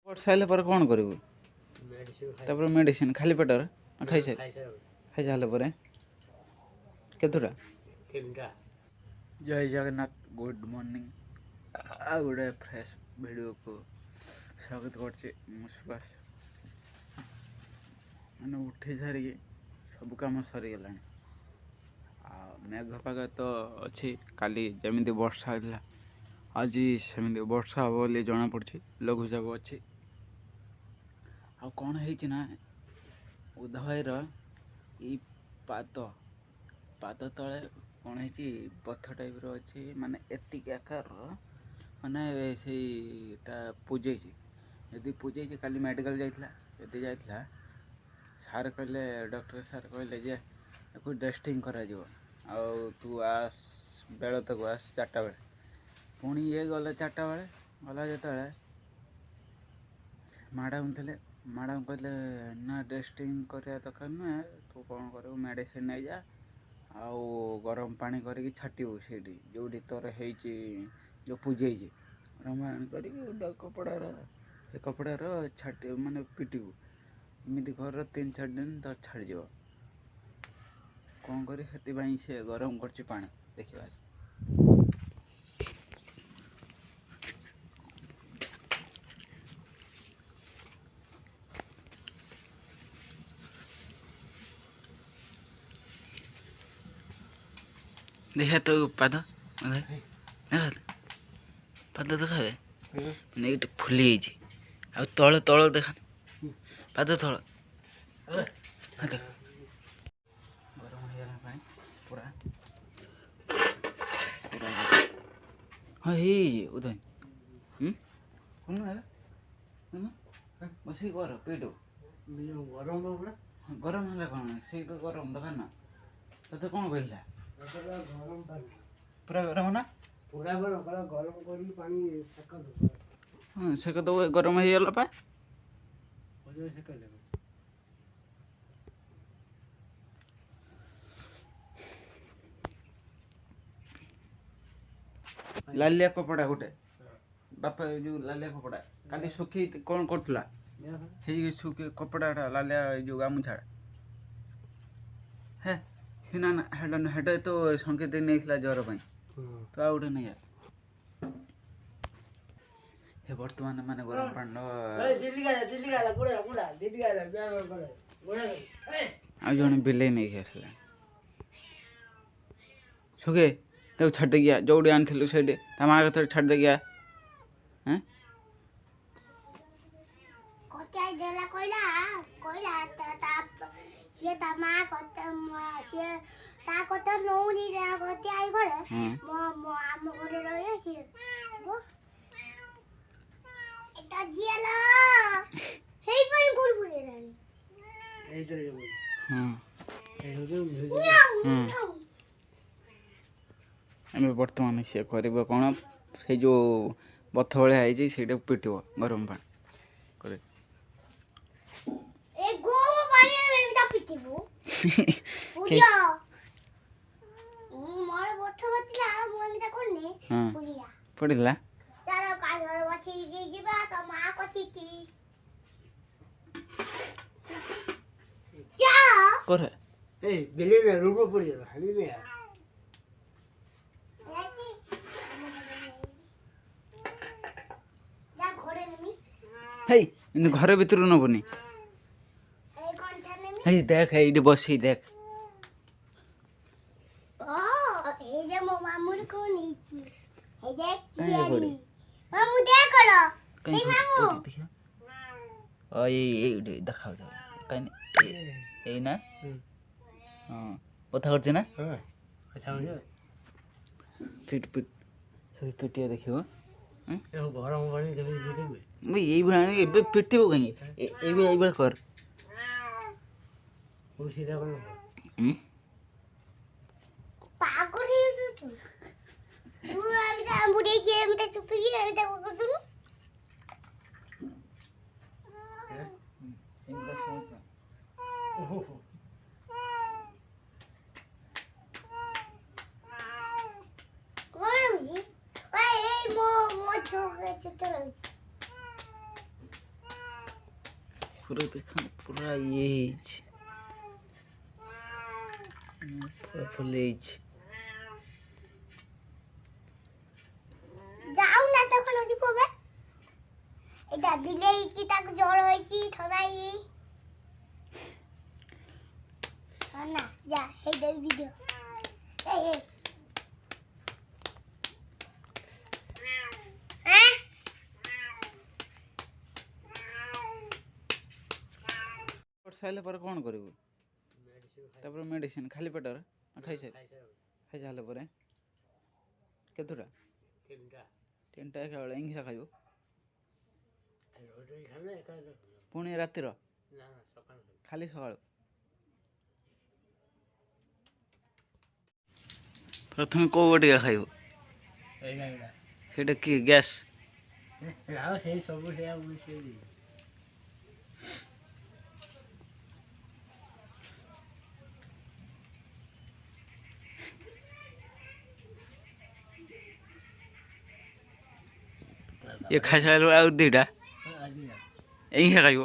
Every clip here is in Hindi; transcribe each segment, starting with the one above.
सारे पर कौन करू मेडिसिन खाली पेटर खाई खाई सारे पर केतुटा जय जगन्नाथ गुड मॉर्निंग आ गोटे फ्रेश वीडियो को स्वागत कर सुभाष मैंने उठे सारिकी सब कम सरीगला मेघ पाग तो अच्छी काली जमी वर्षा होता आज सेमती वर्षा हे बोली जना पड़ी लघुचाप अच्छी आ कौन है ना उदयर ये पाद पाद तले कौन है पथ टाइप अच्छी माने एतिक आकार माने से पूजे यदि पूजे काली मेडिकल जाइला सार कहले डॉक्टर सार कहले जे टेस्टिंग करा तू आस बेल तक आस 4टा बेले पुणी ये गले 4टा बेले गला जो मैडम थे मैडम कहले ना टेस्टिंग करवा दरकार नुहे तू कौन कर मेडिसिन नहीं जा आउ गरम पानी करके छाटू से जो तोर है जो पूजे गरम पानी कर कपड़ार से कपड़ार छाट माने पिटू एमती घर 3-4 दिन तो छाड़ कौन कर से गरम कर पानी देखा देखा तो पाद पाद देखा नहीं फुली आ तल तल देखा पाद तल गरम हो पूरा हाँ उदय बस कर पेटो गरम है कौन से तो गरम दरकार ना तो कौन कहला पूरा गरम ना पूरा गरम कर पानी हाँ सेक दब गरम हो पा लालिया कपड़ा गोटे बापा जो लालिया कपड़ा काली सुखी कौन करला सुखी कपड़ा लालिया जो गामुछा है सीना ना हेड तो संकेत नहीं ज्वर पाई तो आ गए नहीं हे वर्तमान माने गरम पानी आ जन बिले नहीं आसला सुखे तो छाड़ दे गया जोड़ी आनी से माँ के छाड़ दे गया हैं बर्तमान सी कर कौन से जो बथ भाई से पिटो गरम पानी पड़ा कर घर भीतर नबनी देख ये बस देख देखा कहीं ना हाँ कथा कर ना फिट फिट पिटिया देख गरम पानी ये पिटब कहीं कर पूरा देखा पूरा ये फुले যাও না তখন ওদি কবে এটা দিলেই কি তাক জ্বর হইছি থরাই না যা এই দে ভিডিও এই এই सारे पर कौन करू मेडिसिन खाली पेटर खाई खाई सारे पर केतुटा तीन टा खेल इंग्सा खाइब पुणी रातिर खाली सका प्रथम कौ बटिका खाइब से कि गैस सब ये खाई सारे आउ दुईटा यही खाइब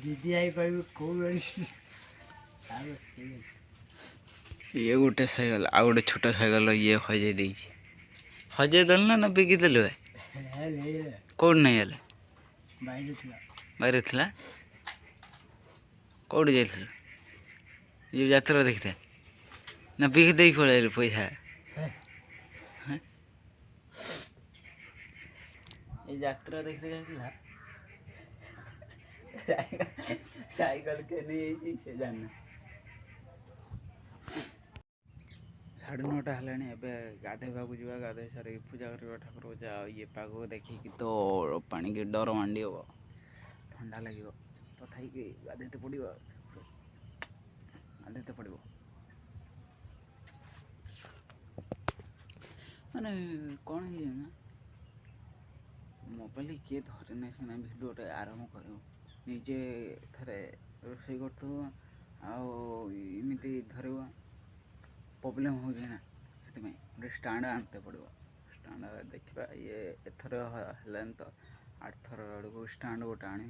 दीदी आई पार कौ ये गोटे सहीगला आ गोटे छोट सहीगल ये हजे दे हजे देल ना बिकी देलु कौट नहीं है बाहर थी कौट जा यात्रा देखते ना बिकी दे पड़े पैसा ये यात्रा देखते साइकिल के नहीं से जाना 9:30 हेलाणी ए गाधेवा जा गाधे सारी पूजा करवा ठाकुर पूजा ये पाग देखिकी तो पानी की डर मांडी हम ठंडा लगे तो थी गाधेते पड़ो गाधेते पड़ो माने कौन है ना मोबाइल किए धरे ना सीना भिडियोटे आरंभ कर निजे थे रोसे करमती धर प्रॉब्लम हो ना से स्टाण्ड आनते पड़ो स्टाण्ड देखा ये एथर है तो 8 थर आड़क स्टाण्ड गोटे आनी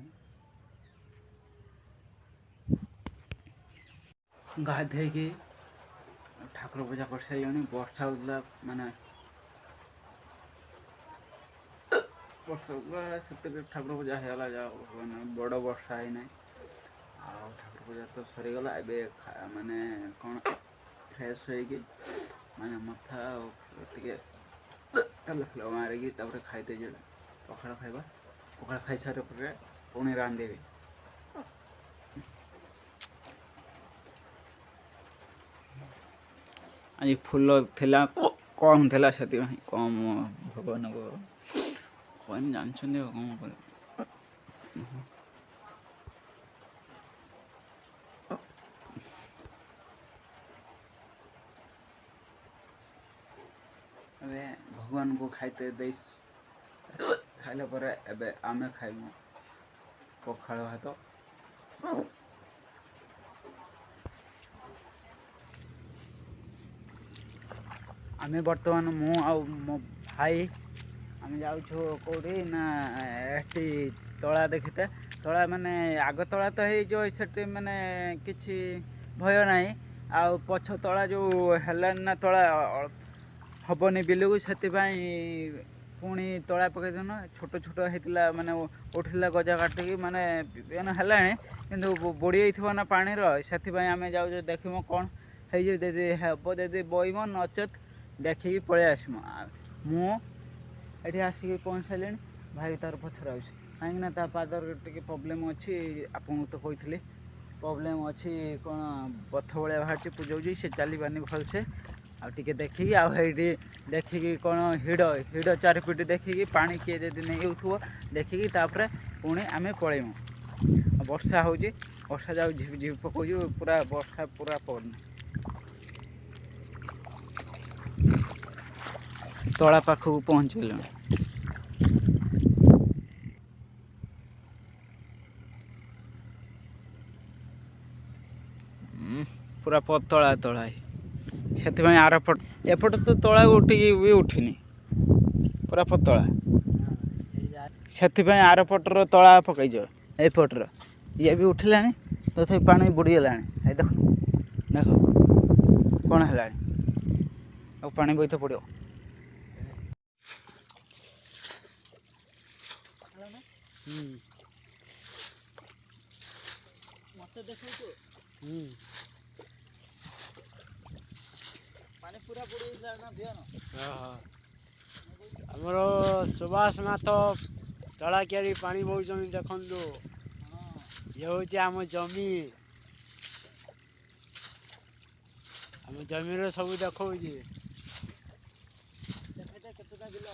गाधे ठाकुर पूजा कर सारे वर्षा होता माने से ठाकुर पूजा होगा जा बड़ वर्षा है ना ठाकुर पूजा तो सरीगला माने कौन फ्रेश हो माने मथा तेल फेल मारिकी खाईदे जो पखाड़ खाइबा पखाड़ खाई सारे पुणी रांधेबी आज फूल थिला कम थिला से कम भगवान को कौन जानते कौन कर भगवान को खाइते दे खाइला पर एबे आमे खाइमु पखाड़ भात आमे बर्तमान मु आ मो भाई आमे जाऊ कौटी ना एटी तला देखते तला माने आग तला तो हो सेठी माने किछि भय नाही आ पछ तला जो हेलान ना तला हबनी बिलू से पुणी तला पकई देन छोट छोट होता माने उठला गजा काटिकी माने है कि बुड़ी ना पानी से आम जाऊ देखम कौन हो दे बईम नचेत देखिकी पलि आसम मुझे आसिक पहुँच सारे भाई तार पचर कहीं पादर टे प्रोब्लेम अच्छी आपको तो कही प्रोब्लेम अच्छी कौन बथ भाया बाहर पूजाऊँ से चली पानी भलसे आगे देखिकी देखिकी कौन हिड़ हिड़ 4 फीट देखिकी पानी किए जदि नहीं हो देखिकी पुणी आम पलैमु वर्षा हो वर्षा जाऊ झिप झिप पकाऊ पूरा वर्षा पूरा पड़ना तला पाखक पहुँचल ପୁରା ପତଳା ତଳା ସେଥିପାଇଁ ଆର ପଟ ଏପଟେ ତ ତଳା ଉଠିକି ବି ଉଠିନି ପୁରା ପତଳା ସେଥିପାଇଁ ଆର ପଟର ତଳା ପକାଇଛ ଏପଟର ଇଏ ବି ଉଠିଲାଣି ତଥାପି ପାଣି ବୁଡ଼ିଗଲାଣି ଏଇ ଦେଖ ଦେଖ କ'ଣ ହେଲାଣି ଆଉ ପାଣି ବୋଇତ ପଡ଼ିବ ମତେ ଦେଖନ୍ତୁ ପାଣି ପୁରା ବୁଡ଼ିଗଲା ନା ବିହନ ଆମର ସୁବାସ ନାଥ ତଳା କିଆରି ପାଣି ବୋହୁଛନ୍ତି ଦେଖନ୍ତୁ ଇଏ ହେଉଛି ଆମ ଜମି ଆମ ଜମିର ସବୁ ଦେଖଉଛି କେତେଟା ବିଲ